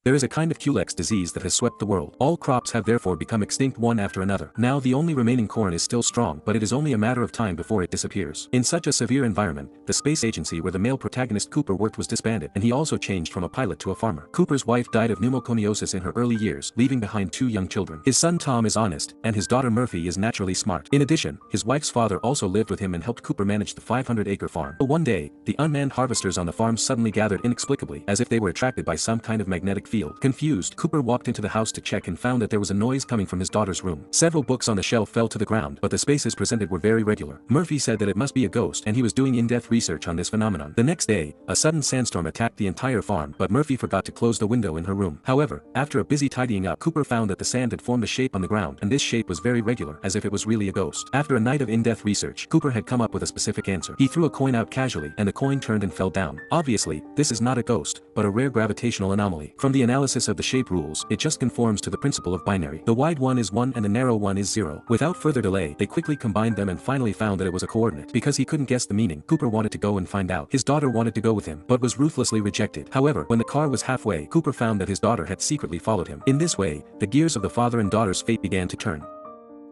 There is a kind of culex disease that has swept the world. All crops have therefore become extinct one after another. Now the only remaining corn is still strong, but it is only a matter of time before it disappears. In such a severe environment, the space agency where the male protagonist Cooper worked was disbanded, and he also changed from a pilot to a farmer. Cooper's wife died of pneumoconiosis in her early years, leaving behind 2 young children. His son Tom is honest, and his daughter Murphy is naturally smart. In addition, his wife's father also lived with him and helped Cooper manage the 500-acre farm. But one day, the unmanned harvesters on the farm suddenly gathered inexplicably, as if they were attracted by some kind of magnetic field. Confused, Cooper walked into the house to check and found that there was a noise coming from his daughter's room. Several books on the shelf fell to the ground, but the spaces presented were very regular. Murphy said that it must be a ghost, and he was doing in-depth research on this phenomenon. The next day, a sudden sandstorm attacked the entire farm, but Murphy forgot to close the window in her room. However, after a busy tidying up, Cooper found that the sand had formed a shape on the ground, and this shape was very regular, as if it was really a ghost. After a night of in-depth research, Cooper had come up with a specific answer. He threw a coin out casually, and the coin turned and fell down. Obviously, this is not a ghost, but a rare gravitational anomaly. From the analysis of the shape rules, it just conforms to the principle of binary. The wide one is 1 and the narrow one is 0. Without further delay, they quickly combined them and finally found that it was a coordinate. Because he couldn't guess the meaning, Cooper wanted to go and find out. His daughter wanted to go with him, but was ruthlessly rejected. However, when the car was halfway, Cooper found that his daughter had secretly followed him. In this way, the gears of the father and daughter's fate began to turn.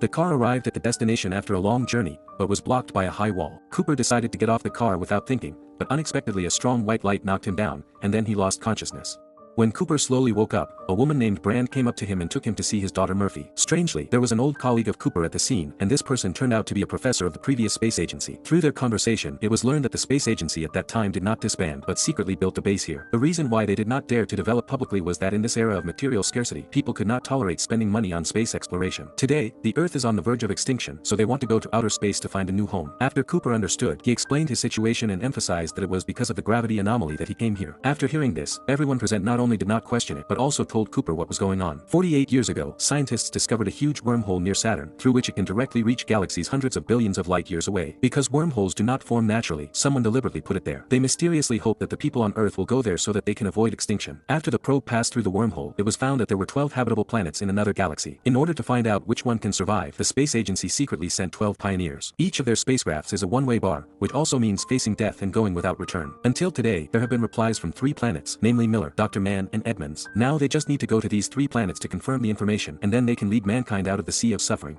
The car arrived at the destination after a long journey, but was blocked by a high wall. Cooper decided to get off the car without thinking, but unexpectedly a strong white light knocked him down, and then he lost consciousness. When Cooper slowly woke up, a woman named Brand came up to him and took him to see his daughter Murphy. Strangely, there was an old colleague of Cooper at the scene, and this person turned out to be a professor of the previous space agency. Through their conversation, it was learned that the space agency at that time did not disband, but secretly built a base here. The reason why they did not dare to develop publicly was that in this era of material scarcity, people could not tolerate spending money on space exploration. Today, the Earth is on the verge of extinction, so they want to go to outer space to find a new home. After Cooper understood, he explained his situation and emphasized that it was because of the gravity anomaly that he came here. After hearing this, everyone present not only did not question it, but also told Cooper what was going on. 48 years ago, scientists discovered a huge wormhole near Saturn, through which it can directly reach galaxies hundreds of billions of light years away. Because wormholes do not form naturally, someone deliberately put it there. They mysteriously hope that the people on Earth will go there so that they can avoid extinction. After the probe passed through the wormhole, it was found that there were 12 habitable planets in another galaxy. In order to find out which one can survive, the space agency secretly sent 12 pioneers. Each of their spacecrafts is a one-way bar, which also means facing death and going without return. Until today, there have been replies from 3 planets, namely Miller, Dr. Mann, and Edmonds. Now they just need to go to these 3 planets to confirm the information, and then they can lead mankind out of the sea of suffering.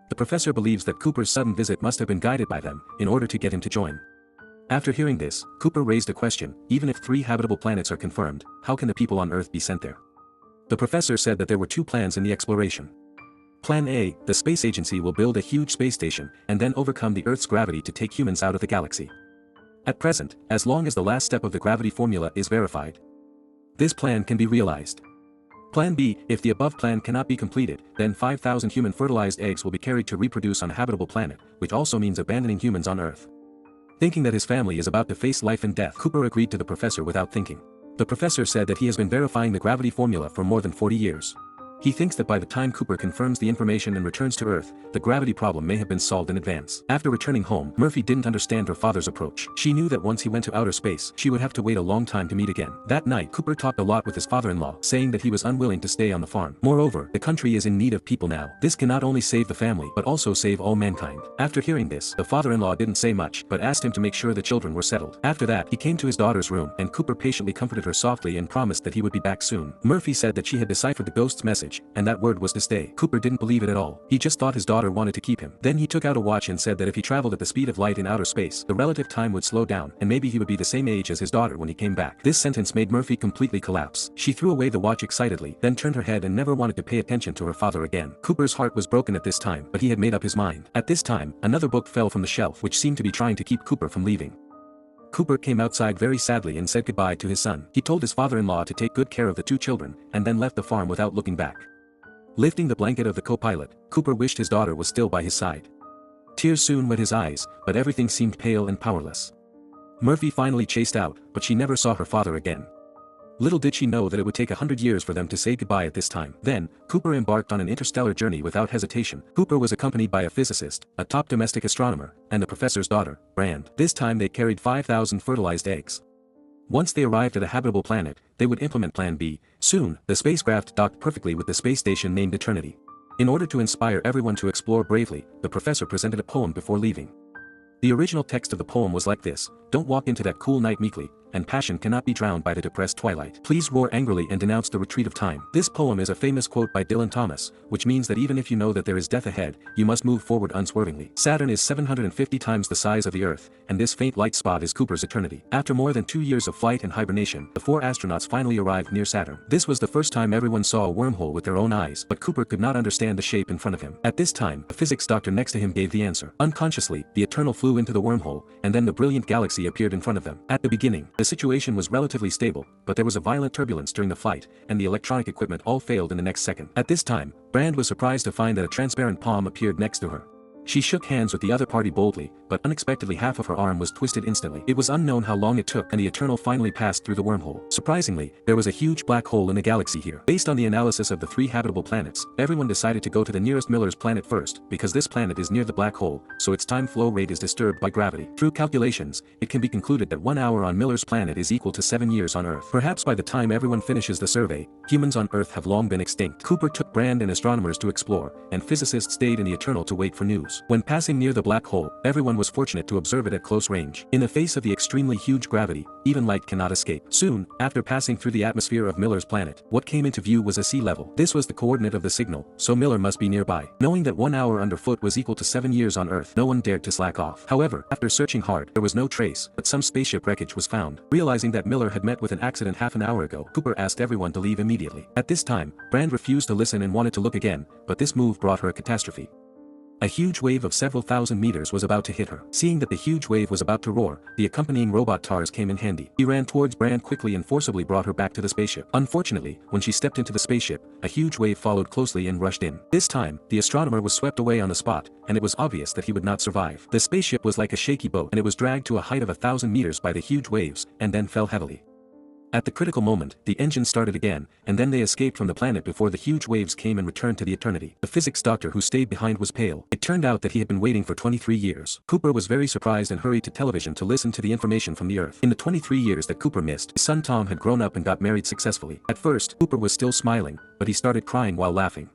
The professor believes that Cooper's sudden visit must have been guided by them, in order to get him to join. After hearing this, Cooper raised a question: even if 3 habitable planets are confirmed, how can the people on Earth be sent there? The professor said that there were 2 plans in the exploration. Plan A, the space agency will build a huge space station, and then overcome the Earth's gravity to take humans out of the galaxy. At present, as long as the last step of the gravity formula is verified, this plan can be realized. Plan B, if the above plan cannot be completed, then 5,000 human fertilized eggs will be carried to reproduce on a habitable planet, which also means abandoning humans on Earth. Thinking that his family is about to face life and death, Cooper agreed to the professor without thinking. The professor said that he has been verifying the gravity formula for more than 40 years. He thinks that by the time Cooper confirms the information and returns to Earth, the gravity problem may have been solved in advance. After returning home, Murphy didn't understand her father's approach. She knew that once he went to outer space, she would have to wait a long time to meet again. That night, Cooper talked a lot with his father-in-law, saying that he was unwilling to stay on the farm. Moreover, the country is in need of people now. This can not only save the family, but also save all mankind. After hearing this, the father-in-law didn't say much, but asked him to make sure the children were settled. After that, he came to his daughter's room, and Cooper patiently comforted her softly and promised that he would be back soon. Murphy said that she had deciphered the ghost's message, and that word was to stay. Cooper didn't believe it at all. He just thought his daughter wanted to keep him. Then he took out a watch and said that if he traveled at the speed of light in outer space, the relative time would slow down, and maybe he would be the same age as his daughter when he came back. This sentence made Murphy completely collapse. She threw away the watch excitedly, then turned her head and never wanted to pay attention to her father again. Cooper's heart was broken at this time, but he had made up his mind. At this time, another book fell from the shelf, which seemed to be trying to keep Cooper from leaving. Cooper came outside very sadly and said goodbye to his son. He told his father-in-law to take good care of the 2 children, and then left the farm without looking back. Lifting the blanket of the co-pilot, Cooper wished his daughter was still by his side. Tears soon wet his eyes, but everything seemed pale and powerless. Murphy finally chased out, but she never saw her father again. Little did she know that it would take 100 years for them to say goodbye at this time. Then, Cooper embarked on an interstellar journey without hesitation. Cooper was accompanied by a physicist, a top domestic astronomer, and the professor's daughter, Brand. This time they carried 5,000 fertilized eggs. Once they arrived at a habitable planet, they would implement Plan B. Soon, the spacecraft docked perfectly with the space station named Eternity. In order to inspire everyone to explore bravely, the professor presented a poem before leaving. The original text of the poem was like this: "Don't walk into that cool night meekly, and passion cannot be drowned by the depressed twilight. Please roar angrily and denounce the retreat of time. This poem is a famous quote by Dylan Thomas, which means that even if you know that there is death ahead, you must move forward unswervingly. Saturn is 750 times the size of the Earth, and this faint light spot is Cooper's eternity. After more than 2 years of flight and hibernation, the 4 astronauts finally arrived near Saturn. This was the first time everyone saw a wormhole with their own eyes, but Cooper could not understand the shape in front of him. At this time, the physics doctor next to him gave the answer. Unconsciously, the Eternal flew into the wormhole, and then the brilliant galaxy appeared in front of them. At the beginning, the situation was relatively stable, but there was a violent turbulence during the flight, and the electronic equipment all failed in the next second. At this time, Brand was surprised to find that a transparent palm appeared next to her. She shook hands with the other party boldly, but unexpectedly half of her arm was twisted instantly. It was unknown how long it took, and the Eternal finally passed through the wormhole. Surprisingly, there was a huge black hole in the galaxy here. Based on the analysis of the 3 habitable planets, everyone decided to go to the nearest Miller's planet first, because this planet is near the black hole, so its time flow rate is disturbed by gravity. Through calculations, it can be concluded that 1 hour on Miller's planet is equal to 7 years on Earth. Perhaps by the time everyone finishes the survey, humans on Earth have long been extinct. Cooper took Brand and astronomers to explore, and physicists stayed in the Eternal to wait for news. When passing near the black hole, everyone was fortunate to observe it at close range. In the face of the extremely huge gravity, even light cannot escape. Soon, after passing through the atmosphere of Miller's planet, what came into view was a sea level. This was the coordinate of the signal, so Miller must be nearby. Knowing that 1 hour underfoot was equal to 7 years on Earth, no one dared to slack off. However, after searching hard, there was no trace, but some spaceship wreckage was found. Realizing that Miller had met with an accident half an hour ago, Cooper asked everyone to leave immediately. At this time, Brand refused to listen and wanted to look again, but this move brought her a catastrophe. A huge wave of several thousand meters was about to hit her. Seeing that the huge wave was about to roar, the accompanying robot TARS came in handy. He ran towards Brand quickly and forcibly brought her back to the spaceship. Unfortunately, when she stepped into the spaceship, a huge wave followed closely and rushed in. This time, the astronomer was swept away on the spot, and it was obvious that he would not survive. The spaceship was like a shaky boat, and it was dragged to a height of 1,000 meters by the huge waves, and then fell heavily. At the critical moment, the engine started again, and then they escaped from the planet before the huge waves came and returned to the Eternity. The physics doctor who stayed behind was pale. It turned out that he had been waiting for 23 years. Cooper was very surprised and hurried to television to listen to the information from the Earth. In the 23 years that Cooper missed, his son Tom had grown up and got married successfully. At first, Cooper was still smiling, but he started crying while laughing.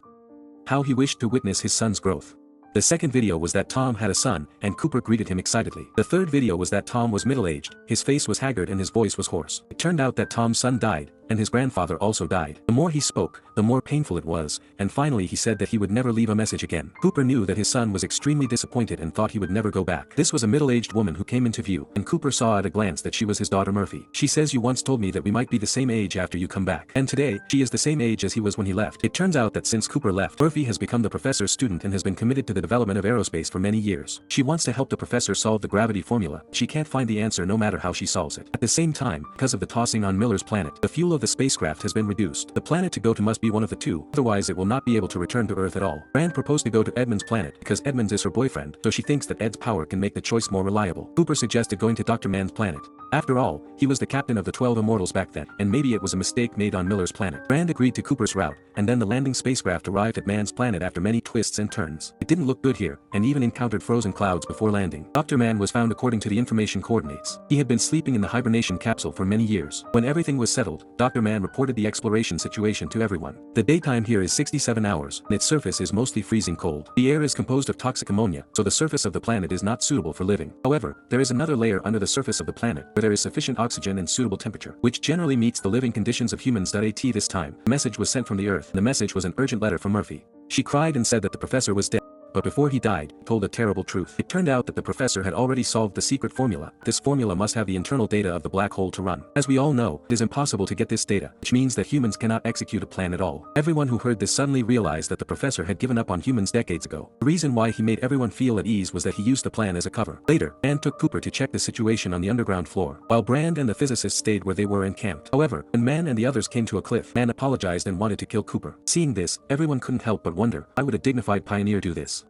How he wished to witness his son's growth. The second video was that Tom had a son, and Cooper greeted him excitedly. The third video was that Tom was middle-aged, his face was haggard and his voice was hoarse. It turned out that Tom's son died, and his grandfather also died. The more he spoke, the more painful it was, and finally he said that he would never leave a message again. Cooper knew that his son was extremely disappointed and thought he would never go back. This was a middle-aged woman who came into view, and Cooper saw at a glance that she was his daughter Murphy. She says, "You once told me that we might be the same age after you come back." And today, she is the same age as he was when he left. It turns out that since Cooper left, Murphy has become the professor's student and has been committed to the development of aerospace for many years. She wants to help the professor solve the gravity formula. She can't find the answer no matter how she solves it. At the same time, because of the tossing on Miller's planet, the fuel of the spacecraft has been reduced. The planet to go to must be one of the two, otherwise it will not be able to return to Earth at all. Brand proposed to go to Edmund's planet because Edmund is her boyfriend, so she thinks that Ed's power can make the choice more reliable. Cooper suggested going to Dr. Mann's planet. After all, he was the captain of the 12 Immortals back then, and maybe it was a mistake made on Miller's planet. Brand agreed to Cooper's route, and then the landing spacecraft arrived at Mann's planet after many twists and turns. It didn't look good here, and even encountered frozen clouds before landing. Dr. Mann was found according to the information coordinates. He had been sleeping in the hibernation capsule for many years. When everything was settled, Dr. Mann reported the exploration situation to everyone. The daytime here is 67 hours, and its surface is mostly freezing cold. The air is composed of toxic ammonia, so the surface of the planet is not suitable for living. However, there is another layer under the surface of the planet where there is sufficient oxygen and suitable temperature, which generally meets the living conditions of humans. At this time, a message was sent from the Earth. The message was an urgent letter from Murphy. She cried and said that the professor was dead. But before he died, he told a terrible truth. It turned out that the professor had already solved the secret formula. This formula must have the internal data of the black hole to run. As we all know, it is impossible to get this data, which means that humans cannot execute a plan at all. Everyone who heard this suddenly realized that the professor had given up on humans decades ago. The reason why he made everyone feel at ease was that he used the plan as a cover. Later, Brand took Cooper to check the situation on the underground floor, while Brand and the physicists stayed where they were encamped. However, when Mann and the others came to a cliff, Mann apologized and wanted to kill Cooper. Seeing this, everyone couldn't help but wonder, why would a dignified pioneer do this?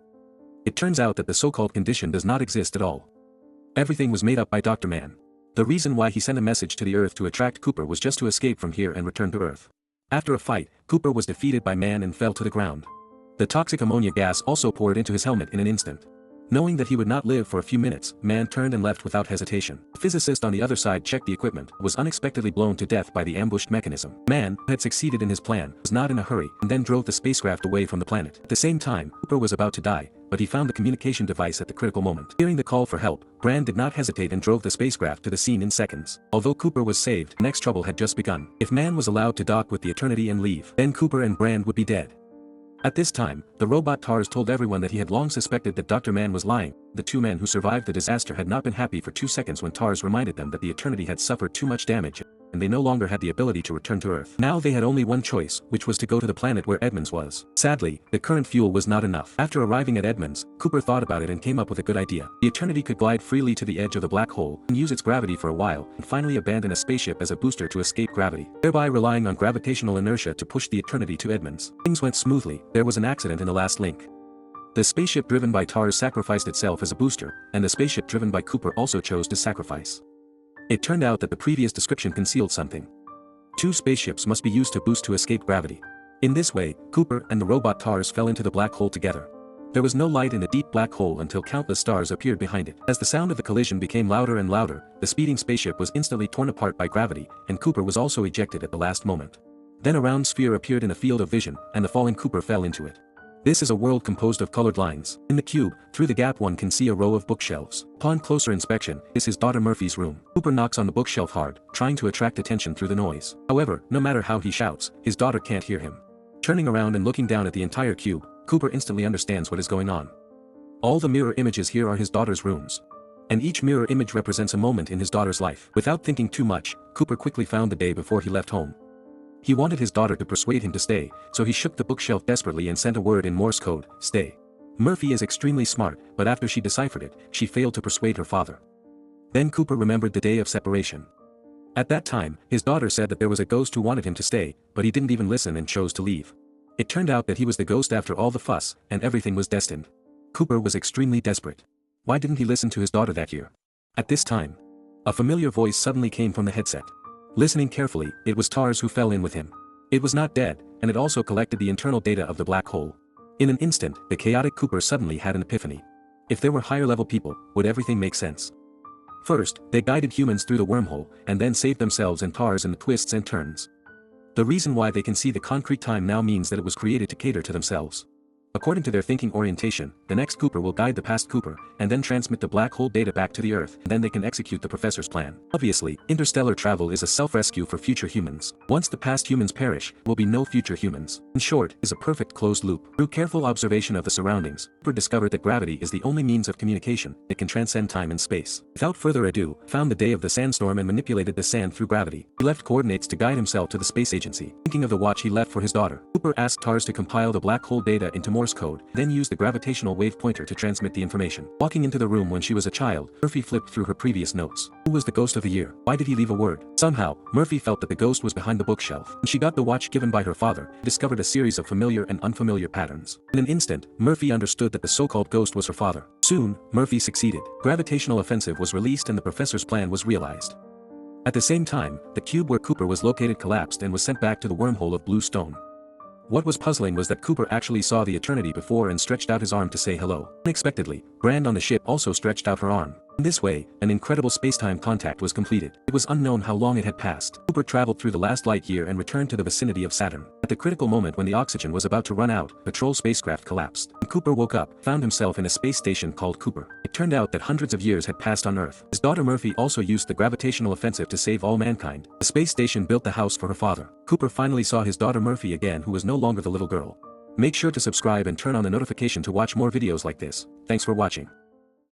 It turns out that the so-called condition does not exist at all. Everything was made up by Dr. Mann. The reason why he sent a message to the Earth to attract Cooper was just to escape from here and return to Earth. After a fight, Cooper was defeated by Mann and fell to the ground. The toxic ammonia gas also poured into his helmet in an instant. Knowing that he would not live for a few minutes, Mann turned and left without hesitation. The physicist on the other side checked the equipment, was unexpectedly blown to death by the ambushed mechanism. Mann, who had succeeded in his plan, was not in a hurry, and then drove the spacecraft away from the planet. At the same time, Cooper was about to die, but he found the communication device at the critical moment. Hearing the call for help, Brand did not hesitate and drove the spacecraft to the scene in seconds. Although Cooper was saved, next trouble had just begun. If man was allowed to dock with the Eternity and leave, then Cooper and Brand would be dead. At this time, the robot TARS told everyone that he had long suspected that Dr. Mann was lying. The two men who survived the disaster had not been happy for 2 seconds when TARS reminded them that the Eternity had suffered too much damage, and they no longer had the ability to return to Earth. Now they had only one choice, which was to go to the planet where Edmonds was. Sadly, the current fuel was not enough. After arriving at Edmonds, Cooper thought about it and came up with a good idea. The Eternity could glide freely to the edge of the black hole, and use its gravity for a while, and finally abandon a spaceship as a booster to escape gravity, thereby relying on gravitational inertia to push the Eternity to Edmonds. Things went smoothly. There was an accident in the last link. The spaceship driven by TARS sacrificed itself as a booster, and the spaceship driven by Cooper also chose to sacrifice. It turned out that the previous description concealed something. 2 spaceships must be used to boost to escape gravity. In this way, Cooper and the robot TARS fell into the black hole together. There was no light in the deep black hole until countless stars appeared behind it. As the sound of the collision became louder and louder, the speeding spaceship was instantly torn apart by gravity, and Cooper was also ejected at the last moment. Then a round sphere appeared in a field of vision, and the fallen Cooper fell into it. This is a world composed of colored lines. In the cube, through the gap one can see a row of bookshelves. Upon closer inspection, is his daughter Murphy's room. Cooper knocks on the bookshelf hard, trying to attract attention through the noise. However, no matter how he shouts, his daughter can't hear him. Turning around and looking down at the entire cube, Cooper instantly understands what is going on. All the mirror images here are his daughter's rooms. And each mirror image represents a moment in his daughter's life. Without thinking too much, Cooper quickly found the day before he left home. He wanted his daughter to persuade him to stay, so he shook the bookshelf desperately and sent a word in Morse code, "Stay." Murphy is extremely smart, but after she deciphered it, she failed to persuade her father. Then Cooper remembered the day of separation. At that time, his daughter said that there was a ghost who wanted him to stay, but he didn't even listen and chose to leave. It turned out that he was the ghost after all the fuss, and everything was destined. Cooper was extremely desperate. Why didn't he listen to his daughter that year? At this time, a familiar voice suddenly came from the headset. Listening carefully, it was TARS who fell in with him. It was not dead, and it also collected the internal data of the black hole. In an instant, the chaotic Cooper suddenly had an epiphany. If there were higher-level people, would everything make sense? First, they guided humans through the wormhole, and then saved themselves and TARS in the twists and turns. The reason why they can see the concrete time now means that it was created to cater to themselves. According to their thinking orientation, the next Cooper will guide the past Cooper, and then transmit the black hole data back to the Earth, and then they can execute the professor's plan. Obviously, interstellar travel is a self-rescue for future humans. Once the past humans perish, there will be no future humans. In short, it is a perfect closed loop. Through careful observation of the surroundings, Cooper discovered that gravity is the only means of communication. It can transcend time and space. Without further ado, found the day of the sandstorm and manipulated the sand through gravity. He left coordinates to guide himself to the space agency. Thinking of the watch he left for his daughter, Cooper asked TARS to compile the black hole data into Morse code, then used the gravitational wave pointer to transmit the information. Walking into the room when she was a child, Murphy flipped through her previous notes. Who was the ghost of the year? Why did he leave a word? Somehow, Murphy felt that the ghost was behind the bookshelf. When she got the watch given by her father, she discovered a series of familiar and unfamiliar patterns. In an instant, Murphy understood that the so-called ghost was her father. Soon, Murphy succeeded. Gravitational offensive was released and the professor's plan was realized. At the same time, the cube where Cooper was located collapsed and was sent back to the wormhole of blue stone. What was puzzling was that Cooper actually saw the Eternity before and stretched out his arm to say hello. Unexpectedly, Brand on the ship also stretched out her arm. In this way, an incredible space-time contact was completed. It was unknown how long it had passed. Cooper traveled through the last light year and returned to the vicinity of Saturn. At the critical moment when the oxygen was about to run out, patrol spacecraft collapsed. When Cooper woke up, found himself in a space station called Cooper. It turned out that hundreds of years had passed on Earth. His daughter Murphy also used the gravitational offensive to save all mankind. The space station built the house for her father. Cooper finally saw his daughter Murphy again, who was no longer the little girl. Make sure to subscribe and turn on the notification to watch more videos like this. Thanks for watching.